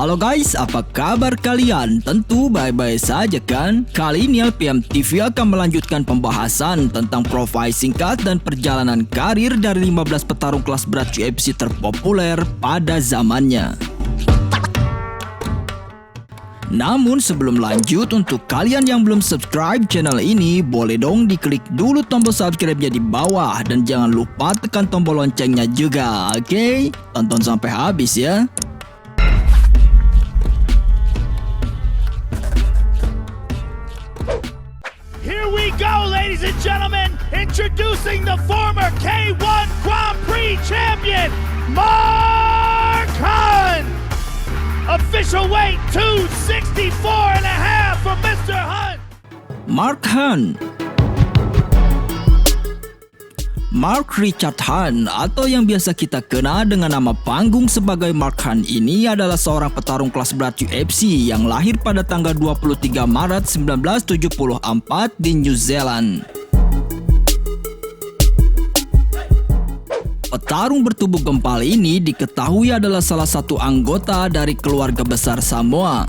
Halo guys, apa kabar kalian? Tentu baik-baik saja kan? Kali ini LPM TV akan melanjutkan pembahasan tentang profil singkat dan perjalanan karir dari 15 petarung kelas berat UFC terpopuler pada zamannya. Namun sebelum lanjut, untuk kalian yang belum subscribe channel ini, boleh dong diklik dulu tombol subscribe-nya di bawah dan jangan lupa tekan tombol loncengnya juga, oke? Tonton sampai habis ya. Here we go, ladies and gentlemen, introducing the former K1 Grand Prix champion, Mark Hunt. Official weight 264 and a half for Mr. Hunt. Mark Hunt. Mark Richard Hunt atau yang biasa kita kenal dengan nama panggung sebagai Mark Hunt ini adalah seorang petarung kelas berat UFC yang lahir pada tanggal 23 Maret 1974 di New Zealand. Petarung bertubuh gempal ini diketahui adalah salah satu anggota dari keluarga besar Samoa.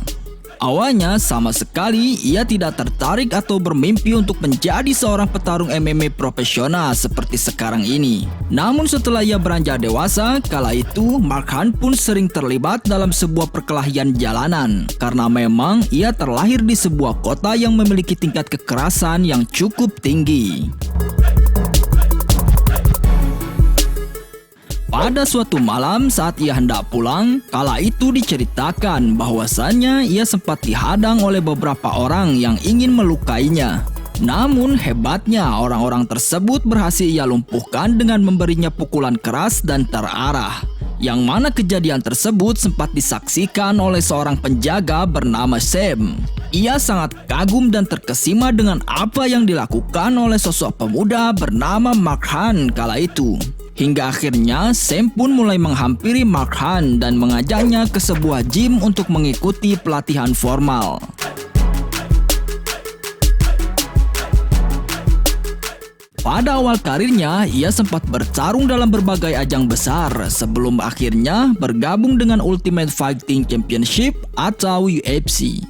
Awalnya sama sekali ia tidak tertarik atau bermimpi untuk menjadi seorang petarung MMA profesional seperti sekarang ini. Namun setelah ia beranjak dewasa, kala itu Mark Hunt pun sering terlibat dalam sebuah perkelahian jalanan karena memang ia terlahir di sebuah kota yang memiliki tingkat kekerasan yang cukup tinggi. Pada suatu malam saat ia hendak pulang, kala itu diceritakan bahwasannya ia sempat dihadang oleh beberapa orang yang ingin melukainya. Namun hebatnya orang-orang tersebut berhasil ia lumpuhkan dengan memberinya pukulan keras dan terarah. Yang mana kejadian tersebut sempat disaksikan oleh seorang penjaga bernama Sam. Ia sangat kagum dan terkesima dengan apa yang dilakukan oleh sosok pemuda bernama Mark Hunt kala itu. Hingga akhirnya Sam pun mulai menghampiri Mark Hunt dan mengajaknya ke sebuah gym untuk mengikuti pelatihan formal. Pada awal karirnya, ia sempat bertarung dalam berbagai ajang besar sebelum akhirnya bergabung dengan Ultimate Fighting Championship atau UFC.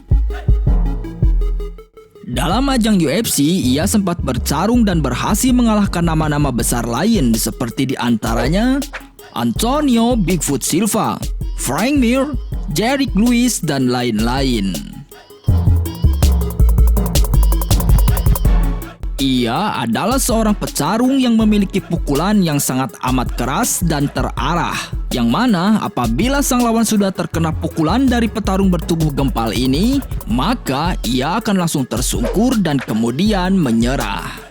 Dalam ajang UFC, ia sempat bertarung dan berhasil mengalahkan nama-nama besar lain seperti diantaranya Antonio Bigfoot Silva, Frank Mir, Derrick Lewis, dan lain-lain. Ia adalah seorang petarung yang memiliki pukulan yang sangat amat keras dan terarah, yang mana apabila sang lawan sudah terkena pukulan dari petarung bertubuh gempal ini, maka ia akan langsung tersungkur dan kemudian menyerah.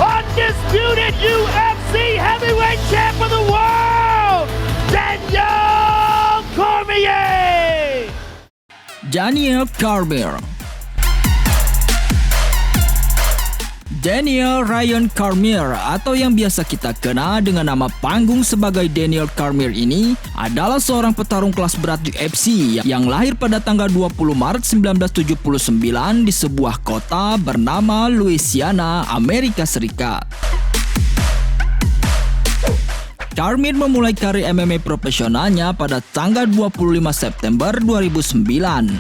Undisputed UFC heavyweight champ of the world, Daniel Cormier. Daniel Cormier. Daniel Ryan Cormier atau yang biasa kita kenal dengan nama panggung sebagai Daniel Cormier ini adalah seorang petarung kelas berat UFC yang lahir pada tanggal 20 Maret 1979 di sebuah kota bernama Louisiana, Amerika Serikat. Cormier memulai karir MMA profesionalnya pada tanggal 25 September 2009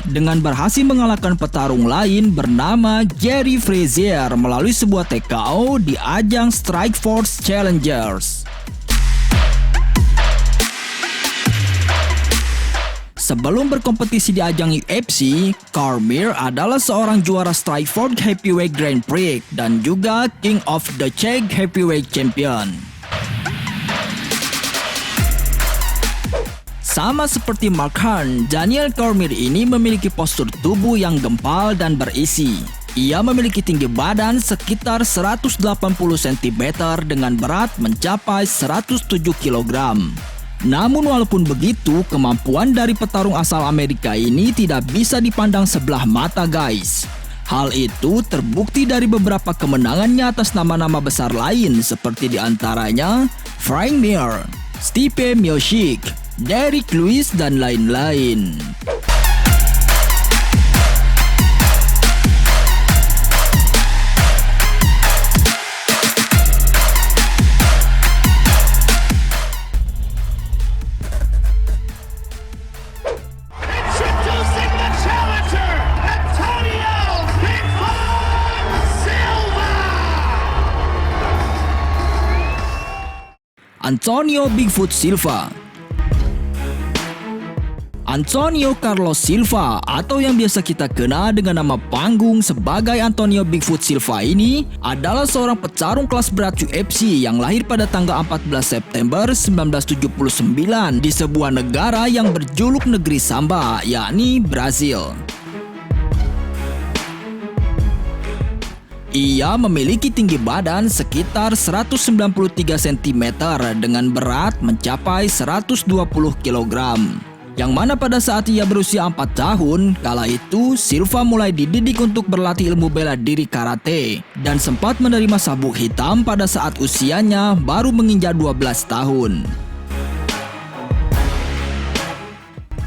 dengan berhasil mengalahkan petarung lain bernama Gary Frazier melalui sebuah TKO di ajang Strikeforce Challengers. Sebelum berkompetisi di ajang UFC, Cormier adalah seorang juara Strikeforce Heavyweight Grand Prix dan juga King of the Czech Heavyweight Champion. Sama seperti Mark Hunt, Daniel Cormier ini memiliki postur tubuh yang gempal dan berisi. Ia memiliki tinggi badan sekitar 180 cm dengan berat mencapai 107 kg. Namun walaupun begitu, kemampuan dari petarung asal Amerika ini tidak bisa dipandang sebelah mata guys. Hal itu terbukti dari beberapa kemenangannya atas nama-nama besar lain seperti diantaranya Frank Mir, Stipe Miocic, Derrick Lewis, dan lain-lain. Introducing the challenger, Antonio Big Foot Silva. Antonio Bigfoot Silva. Antonio Carlos Silva atau yang biasa kita kenal dengan nama panggung sebagai Antonio Bigfoot Silva ini adalah seorang petarung kelas berat UFC yang lahir pada tanggal 14 September 1979 di sebuah negara yang berjuluk negeri Samba, yakni Brazil. Ia memiliki tinggi badan sekitar 193 cm dengan berat mencapai 120 kg. Yang mana pada saat ia berusia 4 tahun, kala itu Silva mulai dididik untuk berlatih ilmu bela diri karate dan sempat menerima sabuk hitam pada saat usianya baru menginjak 12 tahun.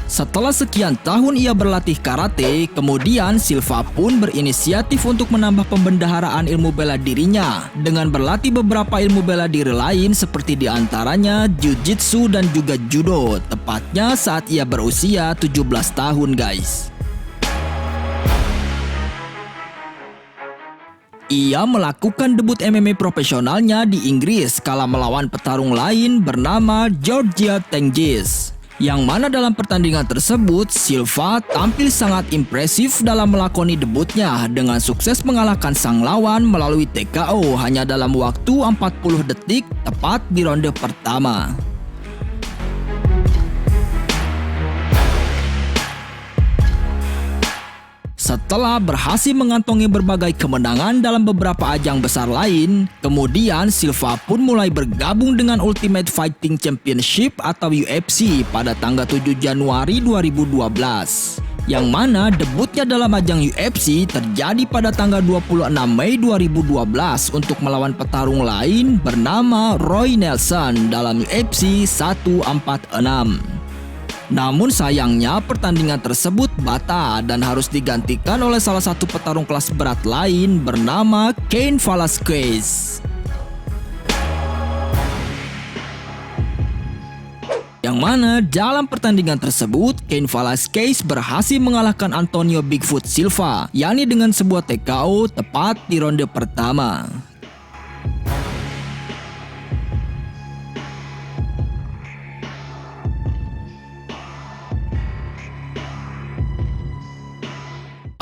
Setelah sekian tahun ia berlatih karate, kemudian Silva pun berinisiatif untuk menambah pembendaharaan ilmu bela dirinya dengan berlatih beberapa ilmu bela diri lain seperti diantaranya jiu-jitsu dan juga judo, tepatnya saat ia berusia 17 tahun guys. Ia melakukan debut MMA profesionalnya di Inggris kala melawan petarung lain bernama Georgia Tenggis. Yang mana dalam pertandingan tersebut, Silva tampil sangat impresif dalam melakoni debutnya dengan sukses mengalahkan sang lawan melalui TKO hanya dalam waktu 40 detik tepat di ronde pertama. Setelah berhasil mengantongi berbagai kemenangan dalam beberapa ajang besar lain, kemudian Silva pun mulai bergabung dengan Ultimate Fighting Championship atau UFC pada tanggal 7 Januari 2012. Yang mana debutnya dalam ajang UFC terjadi pada tanggal 26 Mei 2012 untuk melawan petarung lain bernama Roy Nelson dalam UFC 146. Namun sayangnya pertandingan tersebut batal dan harus digantikan oleh salah satu petarung kelas berat lain bernama Cain Velasquez. Yang mana dalam pertandingan tersebut Cain Velasquez berhasil mengalahkan Antonio Bigfoot Silva, yakni dengan sebuah TKO tepat di ronde pertama.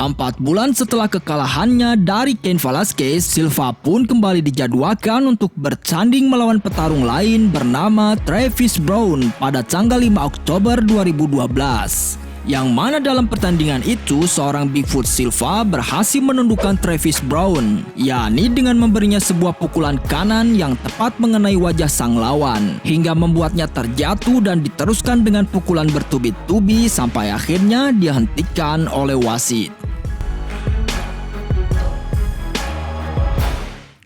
Empat bulan setelah kekalahannya dari Cain Velasquez, Silva pun kembali dijadwalkan untuk bertanding melawan petarung lain bernama Travis Browne pada tanggal 5 Oktober 2012. Yang mana dalam pertandingan itu seorang Bigfoot Silva berhasil menundukkan Travis Browne, yakni dengan memberinya sebuah pukulan kanan yang tepat mengenai wajah sang lawan hingga membuatnya terjatuh dan diteruskan dengan pukulan bertubi-tubi sampai akhirnya dihentikan oleh wasit.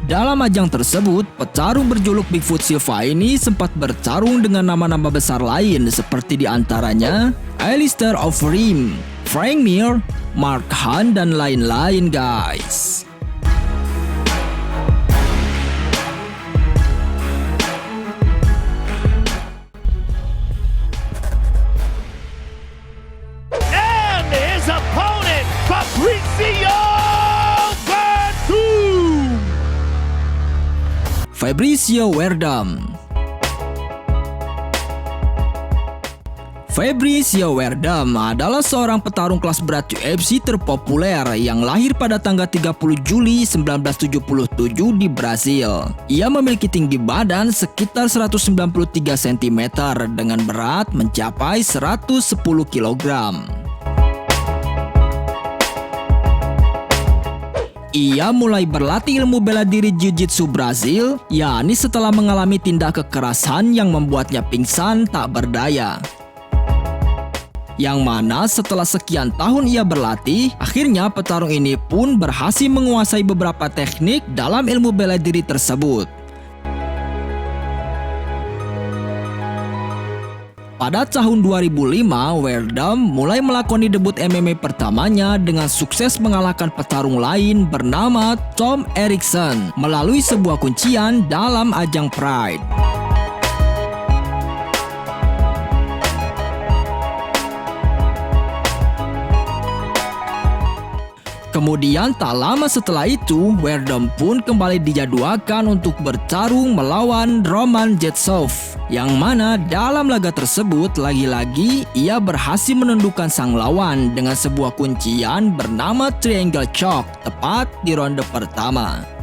Dalam ajang tersebut, petarung berjuluk Bigfoot Silva ini sempat bertarung dengan nama-nama besar lain seperti diantaranya Alistair Overeem, Frank Mir, Mark Hunt, dan lain-lain guys. And his opponent, Fabricio Fabricio Werdum. Fabricio Werdum adalah seorang petarung kelas berat UFC terpopuler yang lahir pada tanggal 30 Juli 1977 di Brazil. Ia memiliki tinggi badan sekitar 193 cm dengan berat mencapai 110 kg. Ia mulai berlatih ilmu bela diri jiu-jitsu Brazil, yakni setelah mengalami tindak kekerasan yang membuatnya pingsan tak berdaya. Yang mana setelah sekian tahun ia berlatih, akhirnya petarung ini pun berhasil menguasai beberapa teknik dalam ilmu bela diri tersebut. Pada tahun 2005, Werdum mulai melakoni debut MMA pertamanya dengan sukses mengalahkan petarung lain bernama Tom Erickson melalui sebuah kuncian dalam ajang Pride. Kemudian tak lama setelah itu, Werdum pun kembali dijadwalkan untuk bertarung melawan Roman Jetsov, yang mana dalam laga tersebut lagi-lagi ia berhasil menundukkan sang lawan dengan sebuah kuncian bernama Triangle Choke tepat di ronde pertama.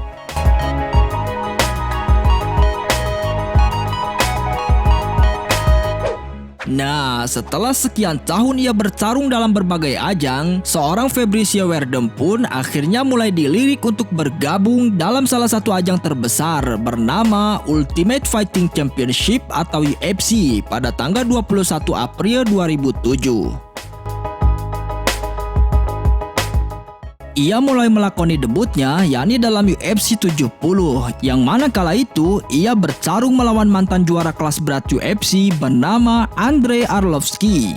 Nah, setelah sekian tahun ia bertarung dalam berbagai ajang, seorang Fabricio Werdum pun akhirnya mulai dilirik untuk bergabung dalam salah satu ajang terbesar bernama Ultimate Fighting Championship atau UFC pada tanggal 21 April 2007. Ia mulai melakoni debutnya yakni dalam UFC 70, yang mana kala itu ia bertarung melawan mantan juara kelas berat UFC bernama Andrei Arlovski.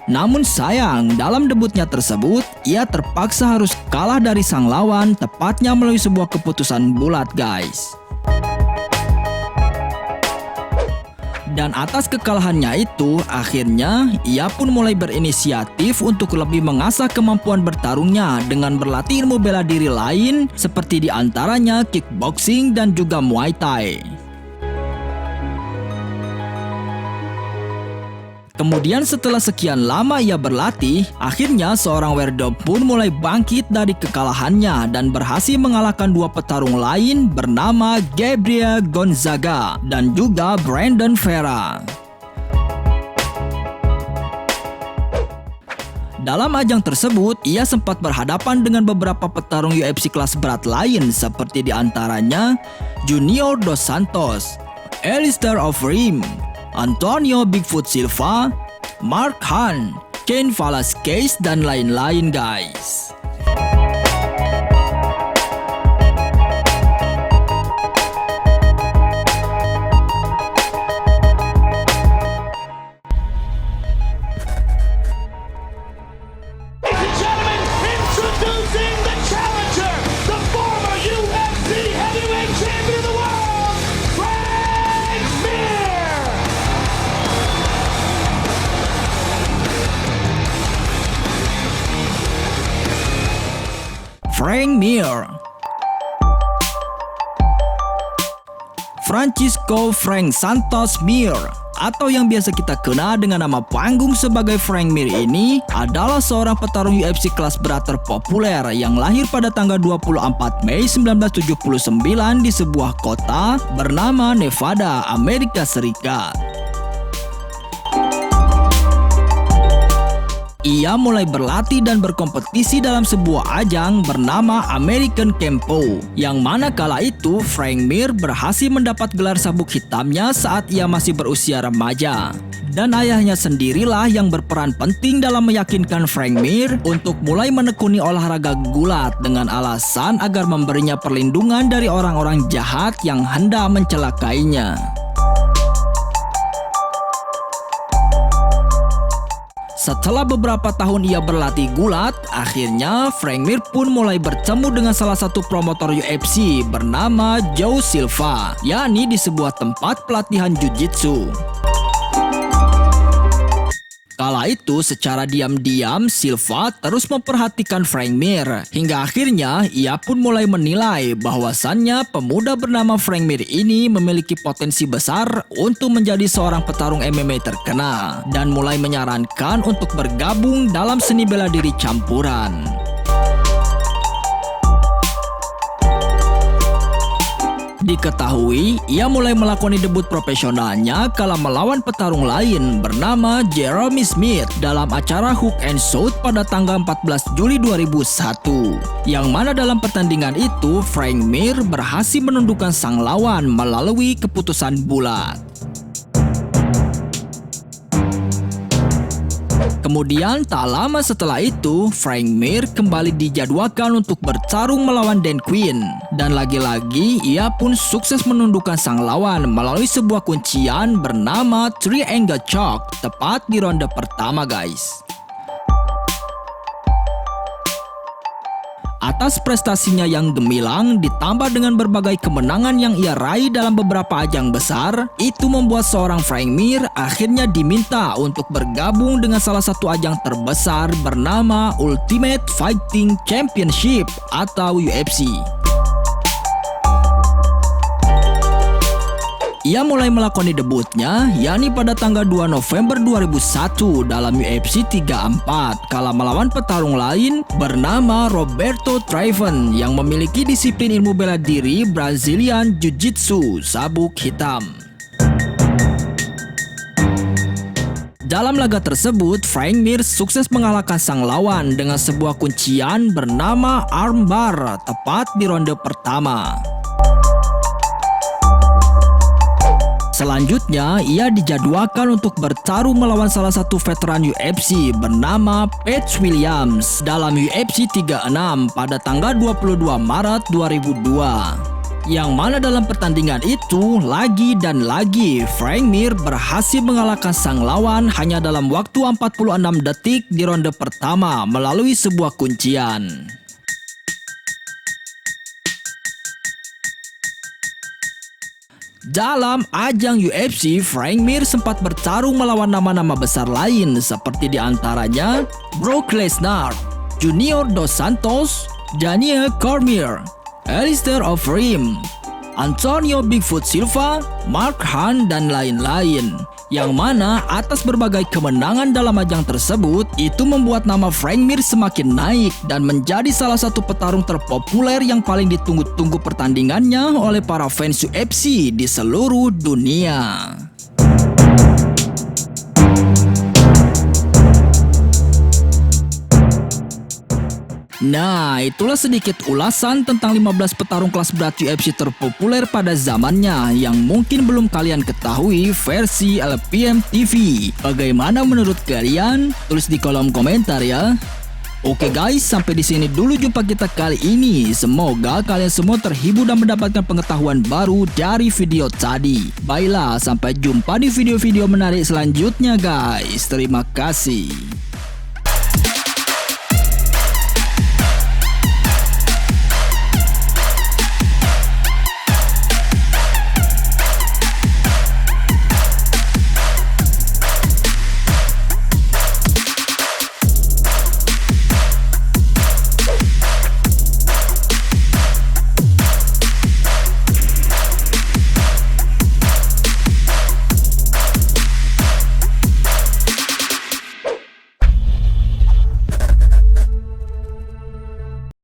Namun sayang, dalam debutnya tersebut ia terpaksa harus kalah dari sang lawan tepatnya melalui sebuah keputusan bulat, guys. Dan atas kekalahannya itu, akhirnya ia pun mulai berinisiatif untuk lebih mengasah kemampuan bertarungnya dengan berlatih ilmu bela diri lain seperti diantaranya kickboxing dan juga Muay Thai. Kemudian setelah sekian lama ia berlatih, akhirnya seorang Werdum pun mulai bangkit dari kekalahannya dan berhasil mengalahkan dua petarung lain bernama Gabriel Gonzaga dan juga Brandon Vera. Dalam ajang tersebut, ia sempat berhadapan dengan beberapa petarung UFC kelas berat lain seperti diantaranya Junior Dos Santos, Alistair Overeem, Antonio Bigfoot Silva, Mark Hunt, Cain Velasquez, dan lain-lain, guys. Frank Mir. Francisco Frank Santos Mir, atau yang biasa kita kenal dengan nama panggung sebagai Frank Mir ini, adalah seorang petarung UFC kelas berat terpopuler yang lahir pada tanggal 24 Mei 1979 di sebuah kota bernama Nevada, Amerika Serikat. Ia mulai berlatih dan berkompetisi dalam sebuah ajang bernama American Kempo, yang mana kala itu Frank Mir berhasil mendapat gelar sabuk hitamnya saat ia masih berusia remaja. Dan ayahnya sendirilah yang berperan penting dalam meyakinkan Frank Mir untuk mulai menekuni olahraga gulat dengan alasan agar memberinya perlindungan dari orang-orang jahat yang hendak mencelakainya. Setelah beberapa tahun ia berlatih gulat, akhirnya Frank Mir pun mulai bertemu dengan salah satu promotor UFC bernama Joe Silva, yakni di sebuah tempat pelatihan jiu-jitsu. Kala itu secara diam-diam Silva terus memperhatikan Frank Mir, hingga akhirnya ia pun mulai menilai bahwasannya pemuda bernama Frank Mir ini memiliki potensi besar untuk menjadi seorang petarung MMA terkenal dan mulai menyarankan untuk bergabung dalam seni bela diri campuran. Diketahui, ia mulai melakoni debut profesionalnya kala melawan petarung lain bernama Jeremy Smith dalam acara Hook and Shoot pada tanggal 14 Juli 2001. Yang mana dalam pertandingan itu, Frank Mir berhasil menundukkan sang lawan melalui keputusan bulat. Kemudian tak lama setelah itu, Frank Mir kembali dijadwalkan untuk bertarung melawan Dan Quinn. Dan lagi-lagi ia pun sukses menundukkan sang lawan melalui sebuah kuncian bernama Triangle Choke tepat di ronde pertama guys. Atas prestasinya yang gemilang ditambah dengan berbagai kemenangan yang ia raih dalam beberapa ajang besar, itu membuat seorang Frank Mir akhirnya diminta untuk bergabung dengan salah satu ajang terbesar bernama Ultimate Fighting Championship atau UFC. Ia mulai melakoni debutnya yakni pada tanggal 2 November 2001 dalam UFC 34 kala melawan petarung lain bernama Roberto Traven yang memiliki disiplin ilmu bela diri Brazilian Jiu-Jitsu sabuk hitam. Dalam laga tersebut, Frank Mir sukses mengalahkan sang lawan dengan sebuah kuncian bernama armbar tepat di ronde pertama. Selanjutnya, ia dijadwalkan untuk bertarung melawan salah satu veteran UFC bernama Pat Williams dalam UFC 36 pada tanggal 22 Maret 2002. Yang mana dalam pertandingan itu, lagi dan lagi, Frank Mir berhasil mengalahkan sang lawan hanya dalam waktu 46 detik di ronde pertama melalui sebuah kuncian. Dalam ajang UFC, Frank Mir sempat bertarung melawan nama-nama besar lain seperti diantaranya Brock Lesnar, Junior Dos Santos, Daniel Cormier, Alistair Overeem, Antonio Bigfoot Silva, Mark Hunt, dan lain-lain. Yang mana atas berbagai kemenangan dalam ajang tersebut, itu membuat nama Frank Mir semakin naik dan menjadi salah satu petarung terpopuler yang paling ditunggu-tunggu pertandingannya oleh para fans UFC di seluruh dunia. Nah, itulah sedikit ulasan tentang 15 petarung kelas berat UFC terpopuler pada zamannya yang mungkin belum kalian ketahui versi LPM TV. Bagaimana menurut kalian? Tulis di kolom komentar ya. Oke guys, sampai di sini dulu jumpa kita kali ini. Semoga kalian semua terhibur dan mendapatkan pengetahuan baru dari video tadi. Baiklah, sampai jumpa di video-video menarik selanjutnya guys. Terima kasih.